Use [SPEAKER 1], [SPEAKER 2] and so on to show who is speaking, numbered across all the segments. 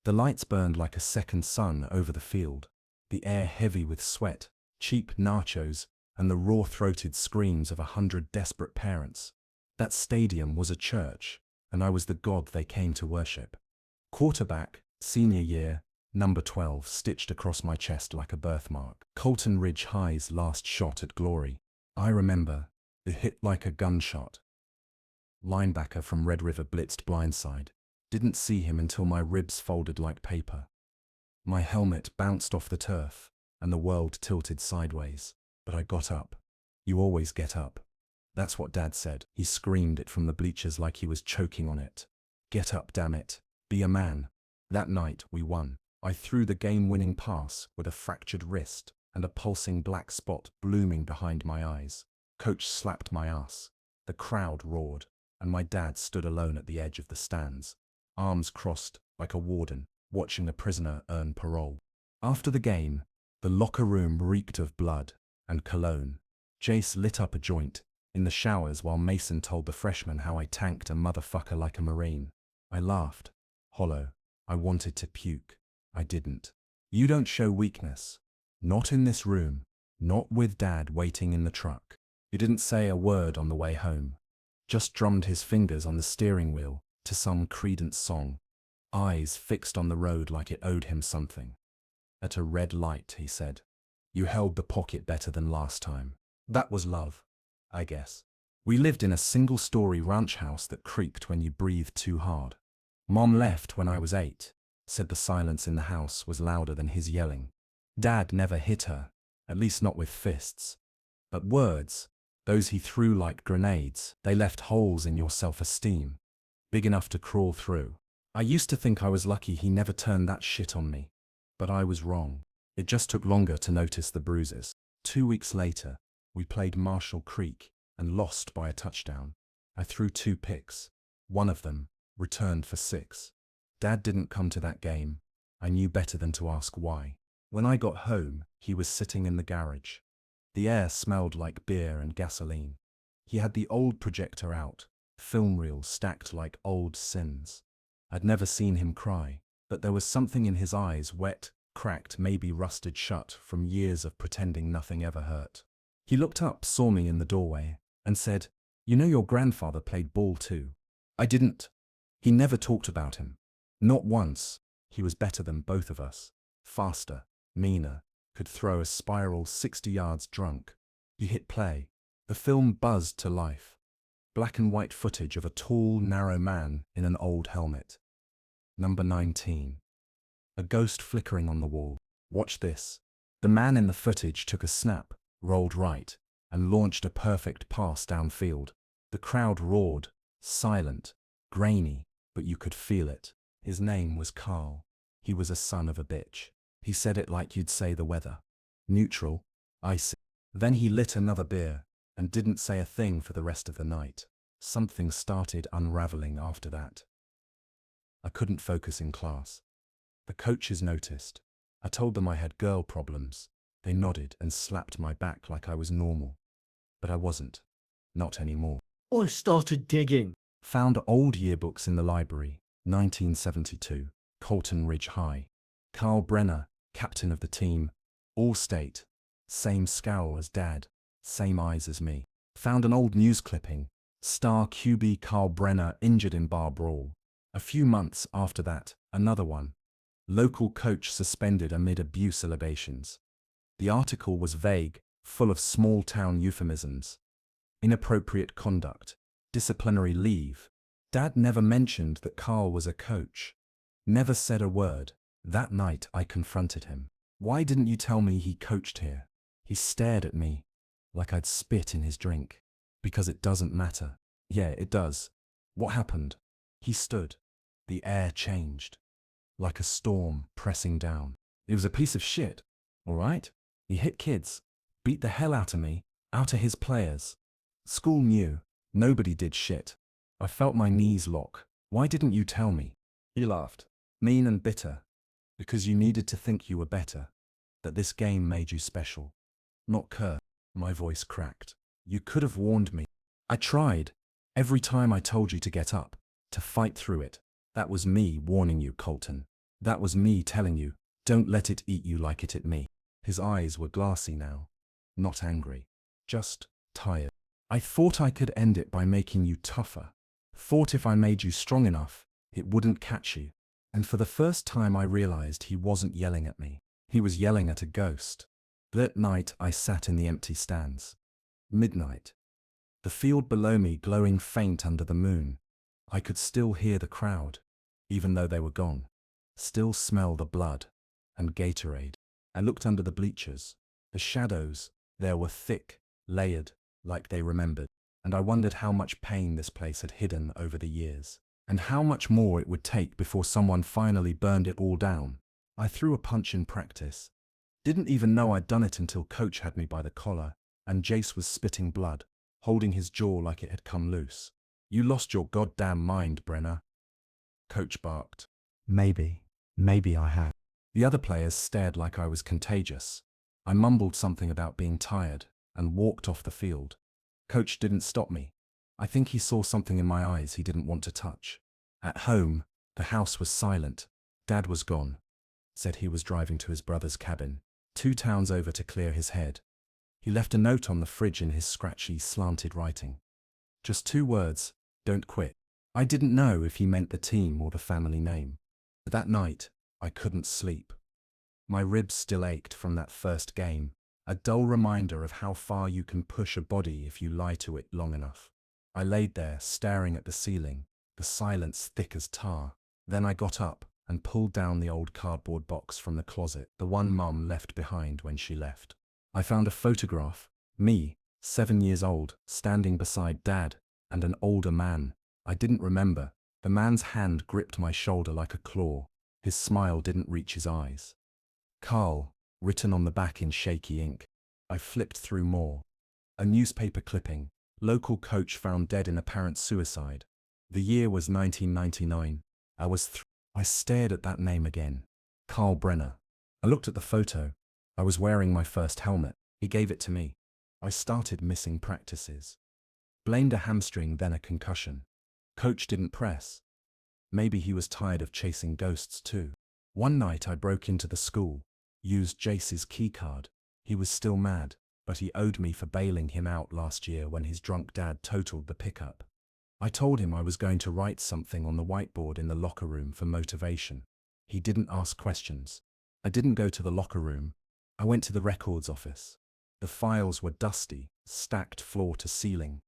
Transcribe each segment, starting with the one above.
[SPEAKER 1] The lights burned like a second sun over the field, the air heavy with sweat, cheap nachos, and the raw-throated screams of 100 desperate parents. That stadium was a church, and I was the god they came to worship. Quarterback, senior year, number 12 stitched across my chest like a birthmark. Colton Ridge High's last shot at glory. I remember, it hit like a gunshot. Linebacker from Red River blitzed blindside. Didn't see him until my ribs folded like paper. My helmet bounced off the turf, and the world tilted sideways. But I got up. You always get up. That's what Dad said. He screamed it from the bleachers like he was choking on it. Get up, damn it. Be a man. That night, we won. I threw the game-winning pass with a fractured wrist and a pulsing black spot blooming behind my eyes. Coach slapped my ass. The crowd roared, and my dad stood alone at the edge of the stands, arms crossed like a warden, watching a prisoner earn parole. After the game, the locker room reeked of blood and cologne. Jace lit up a joint in the showers while Mason told the freshmen how I tanked a motherfucker like a Marine. I laughed. Hollow. I wanted to puke. I didn't. You don't show weakness. Not in this room. Not with Dad waiting in the truck. He didn't say a word on the way home. Just drummed his fingers on the steering wheel to some Creedence song. Eyes fixed on the road like it owed him something. At a red light, he said. You held the pocket better than last time. That was love, I guess. We lived in a single-story ranch house that creaked when you breathed too hard. Mom left when I was 8, said the silence in the house was louder than his yelling. Dad never hit her, at least not with fists. But words, those he threw like grenades, they left holes in your self-esteem, big enough to crawl through. I used to think I was lucky he never turned that shit on me. But I was wrong. It just took longer to notice the bruises. 2 weeks later, we played Marshall Creek and lost by a touchdown. I threw 2 picks. One of them returned for 6. Dad didn't come to that game. I knew better than to ask why. When I got home, he was sitting in the garage. The air smelled like beer and gasoline. He had the old projector out, film reels stacked like old sins. I'd never seen him cry, but there was something in his eyes, wet, cracked, maybe rusted shut from years of pretending nothing ever hurt. He looked up, saw me in the doorway, and said, "You know your grandfather played ball too." I didn't. He never talked about him. Not once. He was better than both of us. Faster, meaner, could throw a spiral 60 yards drunk. He hit play. The film buzzed to life. Black and white footage of a tall, narrow man in an old helmet. Number 19. A ghost flickering on the wall. Watch this. The man in the footage took a snap, rolled right, and launched a perfect pass downfield. The crowd roared, silent, grainy, but you could feel it. His name was Carl. He was a son of a bitch. He said it like you'd say the weather. Neutral, icy. Then he lit another beer, and didn't say a thing for the rest of the night. Something started unraveling after that. I couldn't focus in class. The coaches noticed. I told them I had girl problems. They nodded and slapped my back like I was normal. But I wasn't. Not anymore.
[SPEAKER 2] I started digging.
[SPEAKER 1] Found old yearbooks in the library. 1972. Colton Ridge High. Carl Brenner, captain of the team. All-state. Same scowl as Dad. Same eyes as me. Found an old news clipping. Star QB Carl Brenner injured in bar brawl. A few months after that, another one. Local coach suspended amid abuse allegations. The article was vague, full of small-town euphemisms. Inappropriate conduct. Disciplinary leave. Dad never mentioned that Carl was a coach. Never said a word. That night I confronted him. Why didn't you tell me he coached here? He stared at me, like I'd spit in his drink. Because it doesn't matter. Yeah, it does. What happened? He stood. The air changed. Like a storm pressing down. It was a piece of shit, all right? He hit kids. Beat the hell out of me, out of his players. School knew. Nobody did shit. I felt my knees lock. Why didn't you tell me? He laughed. Mean and bitter. Because you needed to think you were better. That this game made you special. Not Kurt. My voice cracked. You could have warned me. I tried. Every time I told you to get up. To fight through it. That was me warning you, Colton. That was me telling you, don't let it eat you like it ate me. His eyes were glassy now. Not angry. Just tired. I thought I could end it by making you tougher. Thought if I made you strong enough, it wouldn't catch you. And for the first time I realized he wasn't yelling at me. He was yelling at a ghost. That night I sat in the empty stands. Midnight. The field below me glowing faint under the moon. I could still hear the crowd, even though they were gone. Still smell the blood and Gatorade. I looked under the bleachers. The shadows there were thick, layered, like they remembered. And I wondered how much pain this place had hidden over the years. And how much more it would take before someone finally burned it all down. I threw a punch in practice. Didn't even know I'd done it until Coach had me by the collar, and Jace was spitting blood, holding his jaw like it had come loose. You lost your goddamn mind, Brenner. Coach barked. Maybe I had. The other players stared like I was contagious. I mumbled something about being tired and walked off the field. Coach didn't stop me. I think he saw something in my eyes he didn't want to touch. At home, the house was silent. Dad was gone. Said he was driving to his brother's cabin, 2 towns over to clear his head. He left a note on the fridge in his scratchy, slanted writing. Just 2 words, don't quit. I didn't know if he meant the team or the family name. But that night, I couldn't sleep. My ribs still ached from that first game, a dull reminder of how far you can push a body if you lie to it long enough. I laid there, staring at the ceiling, the silence thick as tar. Then I got up and pulled down the old cardboard box from the closet, the one Mum left behind when she left. I found a photograph, me, 7 years old, standing beside Dad, and an older man. I didn't remember. The man's hand gripped my shoulder like a claw. His smile didn't reach his eyes. Carl, written on the back in shaky ink. I flipped through more. A newspaper clipping. Local coach found dead in apparent suicide. The year was 1999. I stared at that name again. Carl Brenner. I looked at the photo. I was wearing my first helmet. He gave it to me. I started missing practices. Blamed a hamstring, then a concussion. Coach didn't press. Maybe he was tired of chasing ghosts too. One night I broke into the school, used Jace's keycard. He was still mad, but he owed me for bailing him out last year when his drunk dad totaled the pickup. I told him I was going to write something on the whiteboard in the locker room for motivation. He didn't ask questions. I didn't go to the locker room. I went to the records office. The files were dusty, stacked floor to ceiling.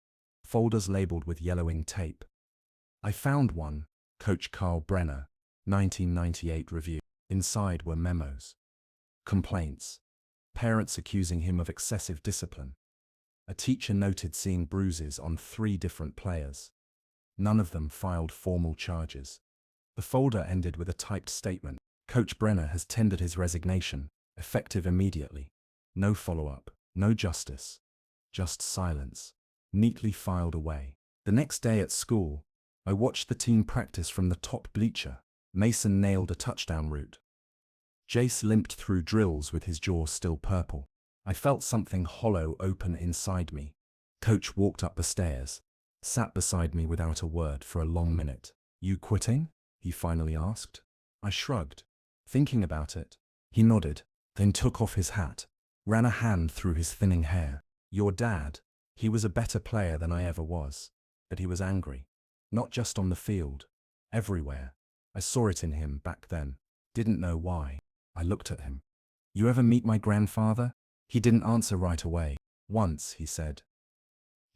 [SPEAKER 1] Folders labeled with yellowing tape. I found one, Coach Carl Brenner, 1998 review. Inside were memos. Complaints. Parents accusing him of excessive discipline. A teacher noted seeing bruises on 3 different players. None of them filed formal charges. The folder ended with a typed statement. Coach Brenner has tendered his resignation, effective immediately. No follow-up, no justice. Just silence. Neatly filed away. The next day at school, I watched the team practice from the top bleacher. Mason nailed a touchdown route. Jace limped through drills with his jaw still purple. I felt something hollow open inside me. Coach walked up the stairs, sat beside me without a word for a long minute. You quitting? He finally asked. I shrugged, thinking about it. He nodded, then took off his hat, ran a hand through his thinning hair. Your dad, he was a better player than I ever was, but he was angry. Not just on the field, everywhere. I saw it in him back then, didn't know why. I looked at him. You ever meet my grandfather? He didn't answer right away. Once, he said.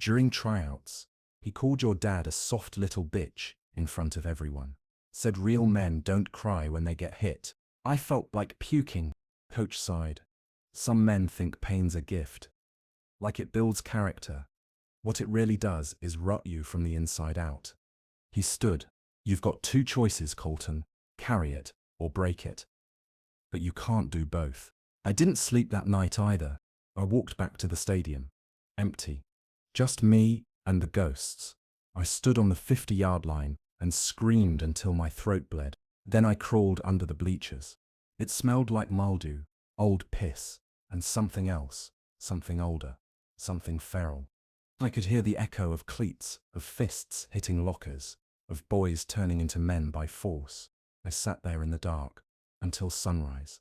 [SPEAKER 1] During tryouts, he called your dad a soft little bitch in front of everyone. Said real men don't cry when they get hit. I felt like puking. Coach sighed. Some men think pain's a gift. Like it builds character. What it really does is rot you from the inside out. He stood. You've got 2 choices, Colton. Carry it or break it. But you can't do both. I didn't sleep that night either. I walked back to the stadium. Empty. Just me and the ghosts. I stood on the 50-yard line and screamed until my throat bled. Then I crawled under the bleachers. It smelled like mildew, old piss, and something else, something older, something feral. I could hear the echo of cleats, of fists hitting lockers, of boys turning into men by force. I sat there in the dark, until sunrise.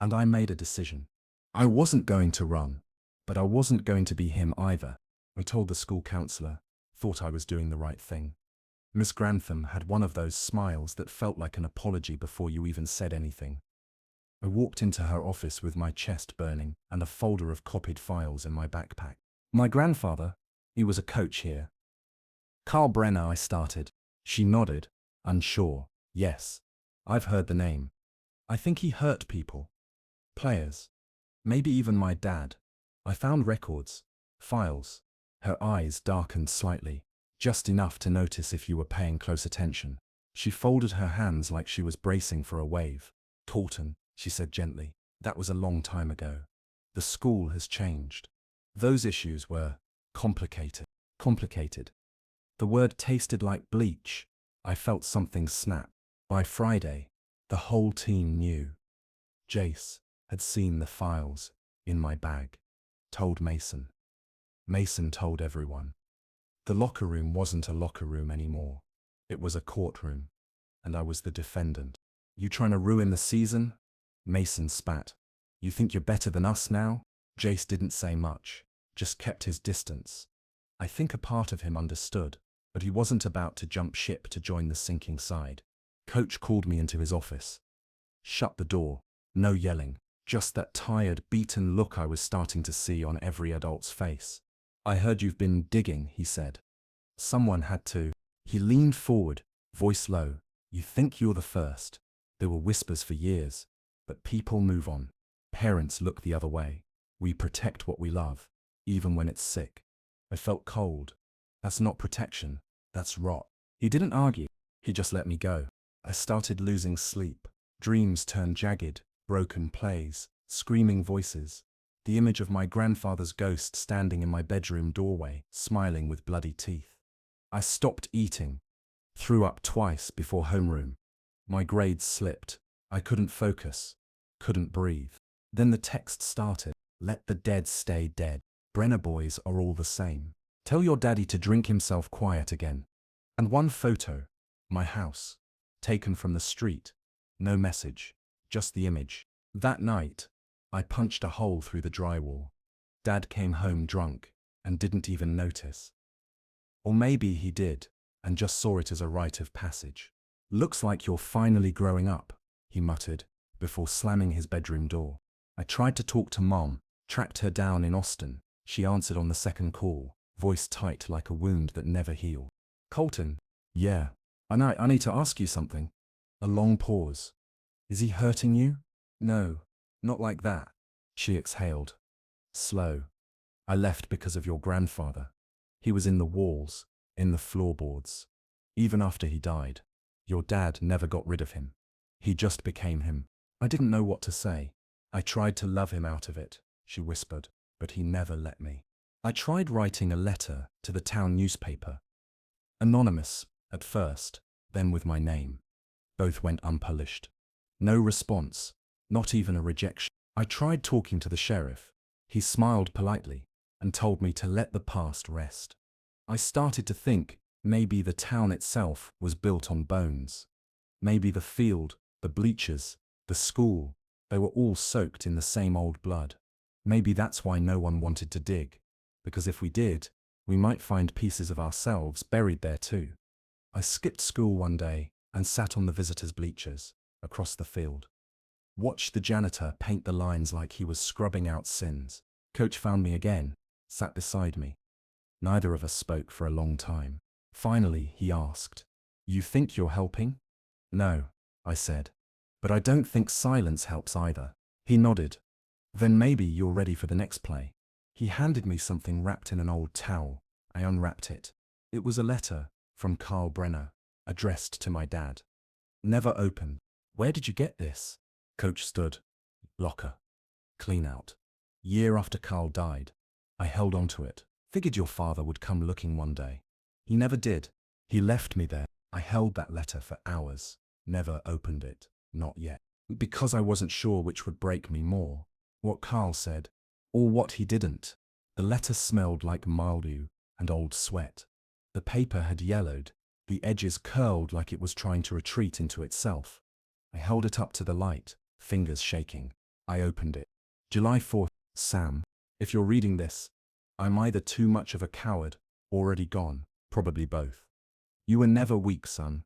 [SPEAKER 1] And I made a decision. I wasn't going to run, but I wasn't going to be him either. I told the school counselor, thought I was doing the right thing. Miss Grantham had one of those smiles that felt like an apology before you even said anything. I walked into her office with my chest burning and a folder of copied files in my backpack. My grandfather, he was a coach here. Carl Brenner, I started. She nodded, unsure. Yes, I've heard the name. I think he hurt people. Players. Maybe even my dad. I found records, files. Her eyes darkened slightly, just enough to notice if you were paying close attention. She folded her hands like she was bracing for a wave. Colton, she said gently, that was a long time ago. The school has changed. Those issues were complicated. Complicated. The word tasted like bleach. I felt something snap. By Friday, the whole team knew. Jace had seen the files in my bag. Told Mason. Mason told everyone. The locker room wasn't a locker room anymore. It was a courtroom, and I was the defendant. You trying to ruin the season? Mason spat. You think you're better than us now? Jace didn't say much, just kept his distance. I think a part of him understood, but he wasn't about to jump ship to join the sinking side. Coach called me into his office. Shut the door. No yelling, just that tired, beaten look I was starting to see on every adult's face. I heard you've been digging, he said. Someone had to. He leaned forward, voice low. You think you're the first. There were whispers for years, but people move on. Parents look the other way. We protect what we love, even when it's sick. I felt cold. That's not protection, that's rot. He didn't argue, he just let me go. I started losing sleep. Dreams turned jagged, broken plays, screaming voices. The image of my grandfather's ghost standing in my bedroom doorway, smiling with bloody teeth. I stopped eating. Threw up twice before homeroom. My grades slipped. I couldn't focus. Couldn't breathe. Then the text started. Let the dead stay dead. Brenner boys are all the same. Tell your daddy to drink himself quiet again. And one photo. My house. Taken from the street. No message. Just the image. That night, I punched a hole through the drywall. Dad came home drunk and didn't even notice. Or maybe he did and just saw it as a rite of passage. Looks like you're finally growing up, he muttered before slamming his bedroom door. I tried to talk to Mom, tracked her down in Austin. She answered on the second call, voice tight like a wound that never healed. Colton, yeah, I need to ask you something. A long pause. Is he hurting you? No, not like that. She exhaled. Slow. I left because of your grandfather. He was in the walls, in the floorboards. Even after he died, your dad never got rid of him. He just became him. I didn't know what to say. I tried to love him out of it, she whispered, but he never let me. I tried writing a letter to the town newspaper. Anonymous, at first, then with my name. Both went unpolished. No response, not even a rejection. I tried talking to the sheriff. He smiled politely and told me to let the past rest. I started to think maybe the town itself was built on bones. Maybe the field, the bleachers, the school, they were all soaked in the same old blood. Maybe that's why no one wanted to dig, because if we did, we might find pieces of ourselves buried there too. I skipped school one day and sat on the visitors' bleachers across the field. Watched the janitor paint the lines like he was scrubbing out sins. Coach found me again, sat beside me. Neither of us spoke for a long time. Finally, he asked, "You think you're helping?" "No," I said. "But I don't think silence helps either." He nodded. "Then maybe you're ready for the next play." He handed me something wrapped in an old towel. I unwrapped it. It was a letter from Carl Brenner, addressed to my dad. Never opened. "Where did you get this?" Coach stood. "Locker. Clean out. Year after Carl died. I held on to it. Figured your father would come looking one day. He never did. He left me there. I held that letter for hours. Never opened it. Not yet. Because I wasn't sure which would break me more. What Carl said, or what he didn't. The letter smelled like mildew and old sweat. The paper had yellowed. The edges curled like it was trying to retreat into itself. I held it up to the light, fingers shaking. I opened it. July 4th, Sam. If you're reading this, I'm either too much of a coward, already gone, probably both. You were never weak, son.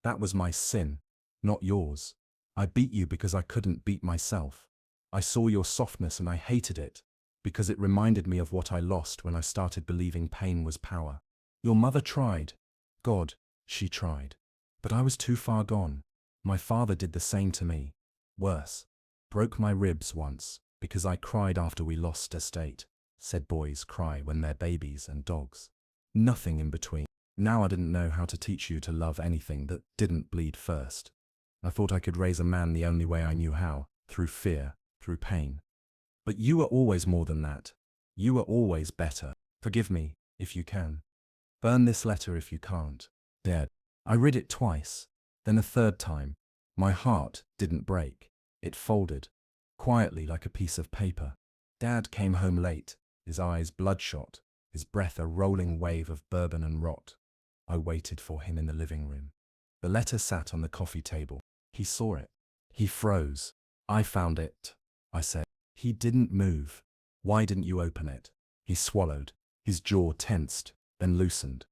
[SPEAKER 1] That was my sin, not yours. I beat you because I couldn't beat myself. I saw your softness and I hated it, because it reminded me of what I lost when I started believing pain was power. Your mother tried. God, she tried. But I was too far gone. My father did the same to me. Worse. Broke my ribs once, because I cried after we lost estate. Said boys cry when they're babies and dogs. Nothing in between. Now I didn't know how to teach you to love anything that didn't bleed first. I thought I could raise a man the only way I knew how, through fear, through pain. But you were always more than that. You were always better. Forgive me, if you can. Burn this letter if you can't. Dad. I read it twice, then a third time. My heart didn't break. It folded, quietly like a piece of paper. Dad came home late, his eyes bloodshot, his breath a rolling wave of bourbon and rot. I waited for him in the living room. The letter sat on the coffee table. He saw it. He froze. I found it, I said. He didn't move. Why didn't you open it? He swallowed. His jaw tensed, then loosened.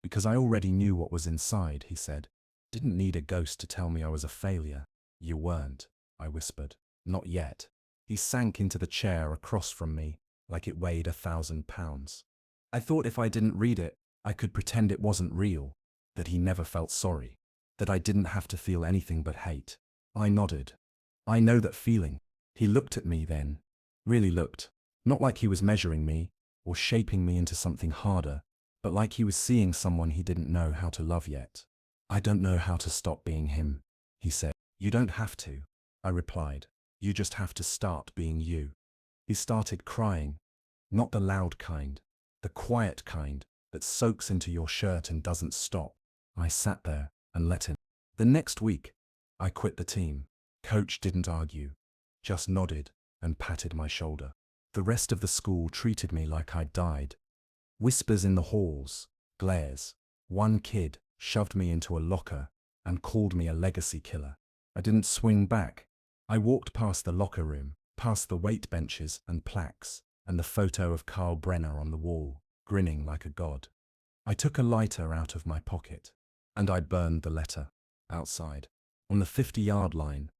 [SPEAKER 1] Because I already knew what was inside, he said. Didn't need a ghost to tell me I was a failure. You weren't, I whispered. Not yet. He sank into the chair across from me, like it weighed 1,000 pounds. I thought if I didn't read it, I could pretend it wasn't real, that he never felt sorry, that I didn't have to feel anything but hate. I nodded. I know that feeling. He looked at me then. Really looked. Not like he was measuring me, or shaping me into something harder, but like he was seeing someone he didn't know how to love yet. I don't know how to stop being him, he said. You don't have to, I replied. You just have to start being you. He started crying. Not the loud kind, the quiet kind that soaks into your shirt and doesn't stop. I sat there and let him. The next week, I quit the team. Coach didn't argue, just nodded and patted my shoulder. The rest of the school treated me like I'd died. Whispers in the halls, glares. One kid shoved me into a locker and called me a legacy killer. I didn't swing back. I walked past the locker room, past the weight benches and plaques, and the photo of Carl Brenner on the wall, grinning like a god. I took a lighter out of my pocket, and I burned the letter, outside, on the 50-yard line,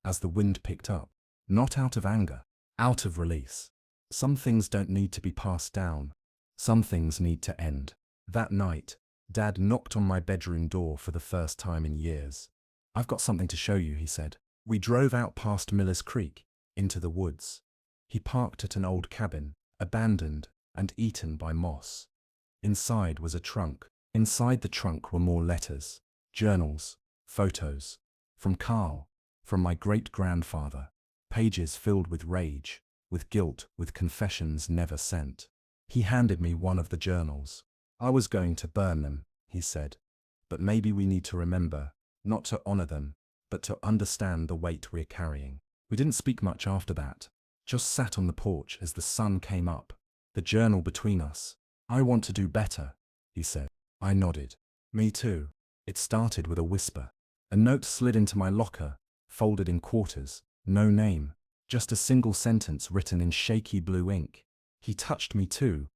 [SPEAKER 1] as the wind picked up, not out of anger, out of release. Some things don't need to be passed down. Some things need to end. That night, Dad knocked on my bedroom door for the first time in years. I've got something to show you, he said. We drove out past Miller's Creek, into the woods. He parked at an old cabin, abandoned and eaten by moss. Inside was a trunk. Inside the trunk were more letters, journals, photos. From Carl, from my great-grandfather. Pages filled with rage, with guilt, with confessions never sent. He handed me one of the journals. I was going to burn them, he said. But maybe we need to remember, not to honor them, but to understand the weight we're carrying. We didn't speak much after that. Just sat on the porch as the sun came up, the journal between us. I want to do better, he said. I nodded. Me too. It started with a whisper. A note slid into my locker, folded in quarters, no name, just a single sentence written in shaky blue ink. He touched me too.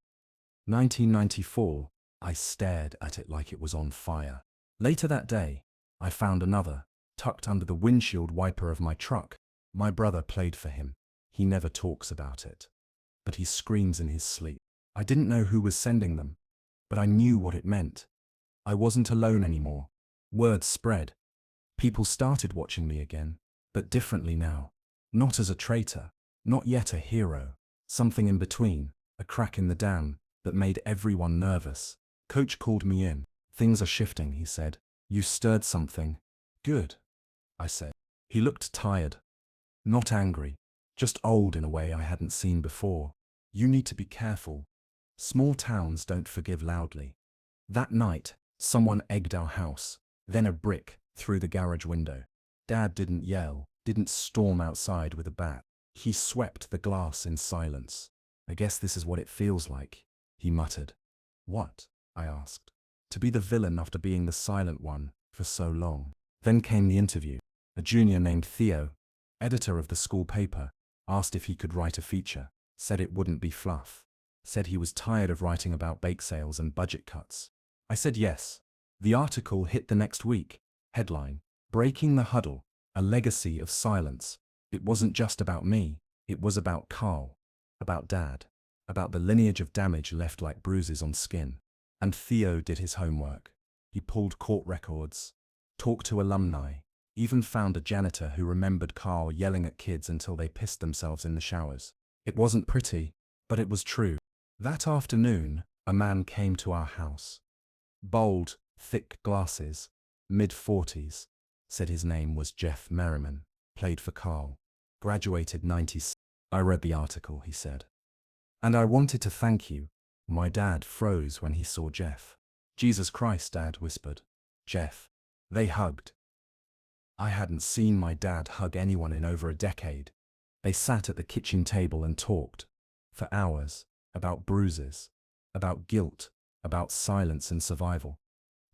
[SPEAKER 1] 1994, I stared at it like it was on fire. Later that day, I found another, tucked under the windshield wiper of my truck. My brother played for him. He never talks about it. But he screams in his sleep. I didn't know who was sending them, but I knew what it meant. I wasn't alone anymore. Word spread. People started watching me again, but differently now. Not as a traitor, not yet a hero. Something in between, a crack in the dam that made everyone nervous. Coach called me in. Things are shifting, he said. You stirred something. Good, I said. He looked tired. Not angry, just old in a way I hadn't seen before. You need to be careful. Small towns don't forgive loudly. That night, someone egged our house, then a brick through the garage window. Dad didn't yell, didn't storm outside with a bat. He swept the glass in silence. I guess this is what it feels like, he muttered. What? I asked. To be the villain after being the silent one for so long. Then came the interview. A junior named Theo, editor of the school paper, asked if he could write a feature, said it wouldn't be fluff, said he was tired of writing about bake sales and budget cuts. I said yes. The article hit the next week. Headline: Breaking the Huddle, a Legacy of Silence. It wasn't just about me, it was about Carl, about Dad, about the lineage of damage left like bruises on skin. And Theo did his homework. He pulled court records, talked to alumni, even found a janitor who remembered Carl yelling at kids until they pissed themselves in the showers. It wasn't pretty, but it was true. That afternoon, a man came to our house. Bold, thick glasses, mid-40s, said his name was Jeff Merriman, played for Carl, graduated 96. I read the article, he said. And I wanted to thank you. My dad froze when he saw Jeff. Jesus Christ, Dad whispered. Jeff. They hugged. I hadn't seen my dad hug anyone in over a decade. They sat at the kitchen table and talked, for hours, about bruises, about guilt, about silence and survival.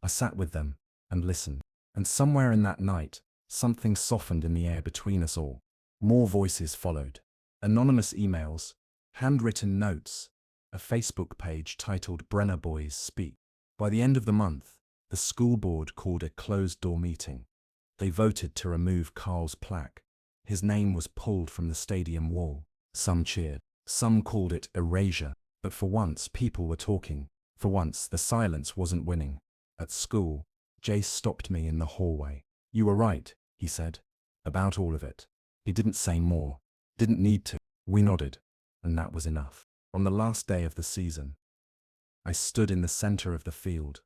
[SPEAKER 1] I sat with them and listened, and somewhere in that night, something softened in the air between us all. More voices followed. Anonymous emails, handwritten notes, a Facebook page titled Brenner Boys Speak. By the end of the month, the school board called a closed-door meeting. They voted to remove Carl's plaque. His name was pulled from the stadium wall. Some cheered. Some called it erasure. But for once, people were talking. For once, the silence wasn't winning. At school, Jace stopped me in the hallway. You were right, he said, about all of it. He didn't say more. Didn't need to. We nodded. And that was enough. On the last day of the season, I stood in the center of the field,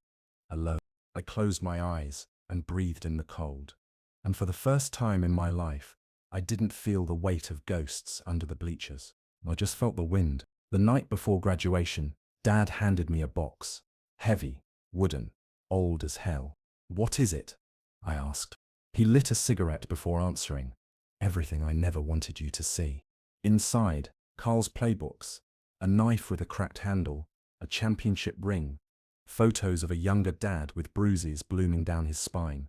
[SPEAKER 1] alone. I closed my eyes and breathed in the cold. And for the first time in my life, I didn't feel the weight of ghosts under the bleachers. I just felt the wind. The night before graduation, Dad handed me a box. Heavy, wooden, old as hell. What is it? I asked. He lit a cigarette before answering. Everything I never wanted you to see. Inside, Carl's playbooks, a knife with a cracked handle, a championship ring, photos of a younger dad with bruises blooming down his spine.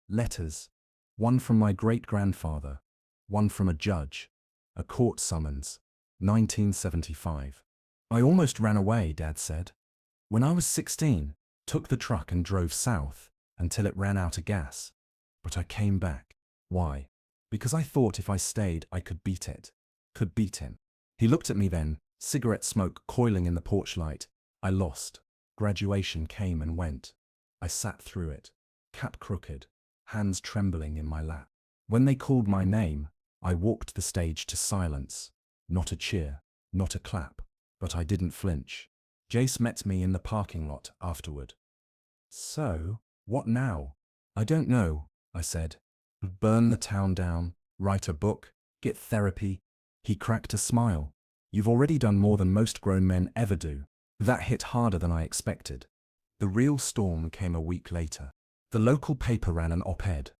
[SPEAKER 1] Letters, one from my great-grandfather, one from a judge, a court summons, 1975. I almost ran away, Dad said. When I was 16, took the truck and drove south until it ran out of gas. But I came back. Why? Because I thought if I stayed, I could beat it. Could beat him. He looked at me then, cigarette smoke coiling in the porch light. I lost. Graduation came and went. I sat through it, cap crooked, hands trembling in my lap. When they called my name, I walked the stage to silence. Not a cheer, not a clap, but I didn't flinch. Jace met me in the parking lot afterward. So, what now? I don't know, I said. Burn the town down, write a book, get therapy. He cracked a smile. You've already done more than most grown men ever do. That hit harder than I expected. The real storm came a week later. The local paper ran an op-ed.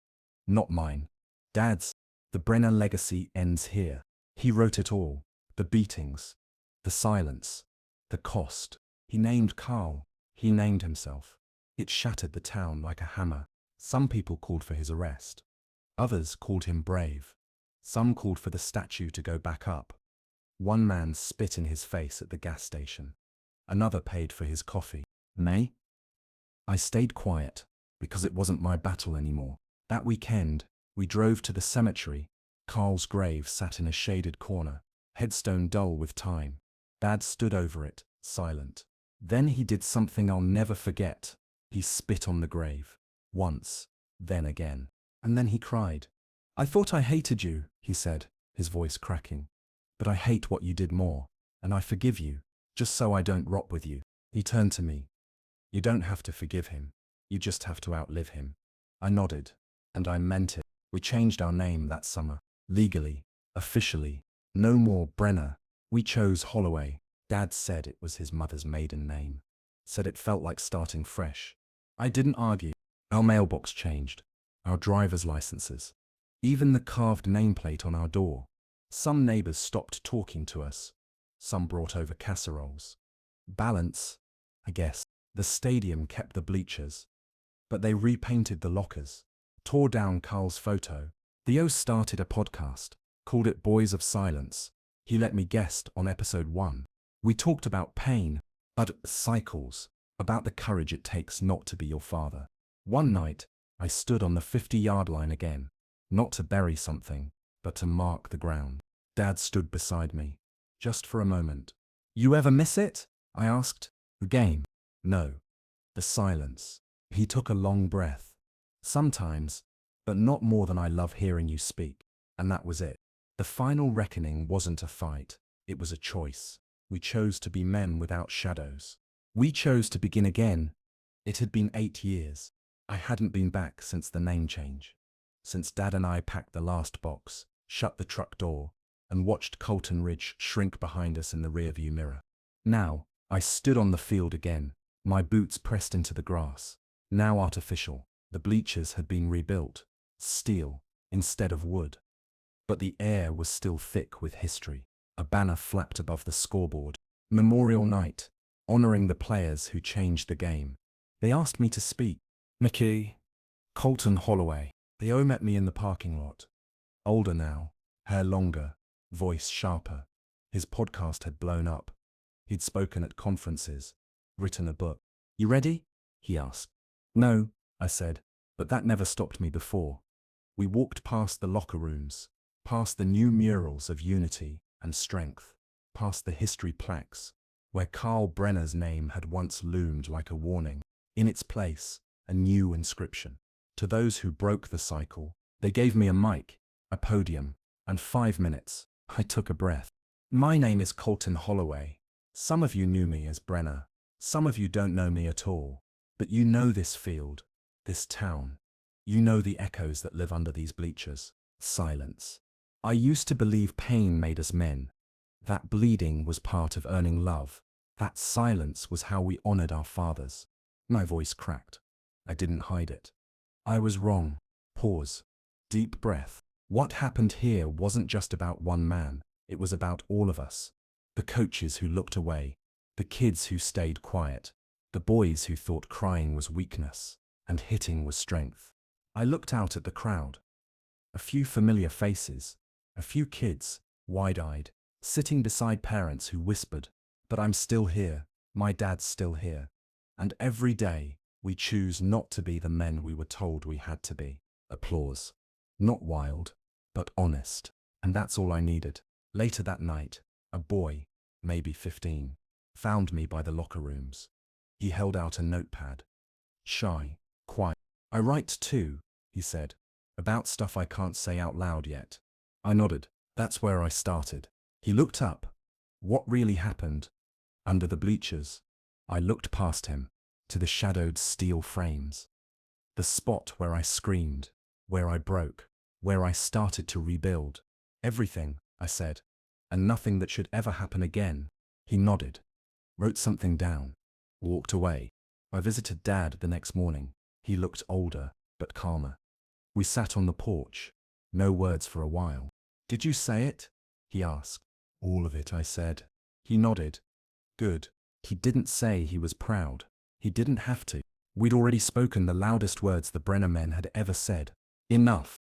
[SPEAKER 1] Not mine. Dad's. The Brenner legacy ends here. He wrote it all. The beatings. The silence. The cost. He named Carl. He named himself. It shattered the town like a hammer. Some people called for his arrest. Others called him brave. Some called for the statue to go back up. One man spit in his face at the gas station. Another paid for his coffee. Me? I stayed quiet, because it wasn't my battle anymore. That weekend, we drove to the cemetery. Carl's grave sat in a shaded corner, headstone dull with time. Dad stood over it, silent. Then he did something I'll never forget. He spit on the grave. Once, then again. And then he cried. I thought I hated you, he said, his voice cracking. But I hate what you did more, and I forgive you, just so I don't rot with you. He turned to me. You don't have to forgive him. You just have to outlive him. I nodded, and I meant it. We changed our name that summer. Legally, officially. No more Brenner. We chose Holloway. Dad said it was his mother's maiden name. Said it felt like starting fresh. I didn't argue. Our mailbox changed. Our driver's licenses. Even the carved nameplate on our door. Some neighbors stopped talking to us. Some brought over casseroles. Balance, I guess. The stadium kept the bleachers. But they repainted the lockers. Tore down Carl's photo. Theo started a podcast, called it Boys of Silence. He let me guest on episode 1. We talked about pain, but cycles, about the courage it takes not to be your father. One night, I stood on the 50-yard line again, not to bury something, but to mark the ground. Dad stood beside me, just for a moment. You ever miss it? I asked. The game? No. The silence. He took a long breath. Sometimes, but not more than I love hearing you speak. And that was it. The final reckoning wasn't a fight. It was a choice. We chose to be men without shadows. We chose to begin again. It had been 8 years. I hadn't been back since the name change. Since Dad and I packed the last box, shut the truck door, and watched Colton Ridge shrink behind us in the rearview mirror. Now, I stood on the field again, my boots pressed into the grass. Now artificial. The bleachers had been rebuilt. Steel, instead of wood. But the air was still thick with history. A banner flapped above the scoreboard. Memorial Night, honoring the players who changed the game. They asked me to speak. McKee. Colton Holloway. Theo met me in the parking lot. Older now, hair longer, voice sharper. His podcast had blown up. He'd spoken at conferences, written a book. You ready? He asked. No, I said, but that never stopped me before. We walked past the locker rooms, past the new murals of unity and strength, past the history plaques, where Carl Brenner's name had once loomed like a warning. In its place, a new inscription. To those who broke the cycle, they gave me a mic, a podium, and 5 minutes. I took a breath. My name is Colton Holloway. Some of you knew me as Brenner. Some of you don't know me at all. But you know this field, this town. You know the echoes that live under these bleachers. Silence. I used to believe pain made us men. That bleeding was part of earning love. That silence was how we honored our fathers. My voice cracked. I didn't hide it. I was wrong. Pause. Deep breath. What happened here wasn't just about one man. It was about all of us. The coaches who looked away. The kids who stayed quiet. The boys who thought crying was weakness and hitting was strength. I looked out at the crowd. A few familiar faces. A few kids, wide-eyed, sitting beside parents who whispered, "But I'm still here. My dad's still here." And every day, we choose not to be the men we were told we had to be. Applause. Not wild, but honest. And that's all I needed. Later that night, a boy, maybe 15, found me by the locker rooms. He held out a notepad. Shy, quiet. I write too, he said, about stuff I can't say out loud yet. I nodded. That's where I started. He looked up. What really happened? Under the bleachers. I looked past him, to the shadowed steel frames. The spot where I screamed, where I broke, where I started to rebuild. Everything, I said, and nothing that should ever happen again. He nodded, wrote something down, walked away. I visited Dad the next morning. He looked older, but calmer. We sat on the porch, no words for a while. Did you say it? He asked. All of it, I said. He nodded. Good. He didn't say he was proud. He didn't have to. We'd already spoken the loudest words the Brenner men had ever said. Enough.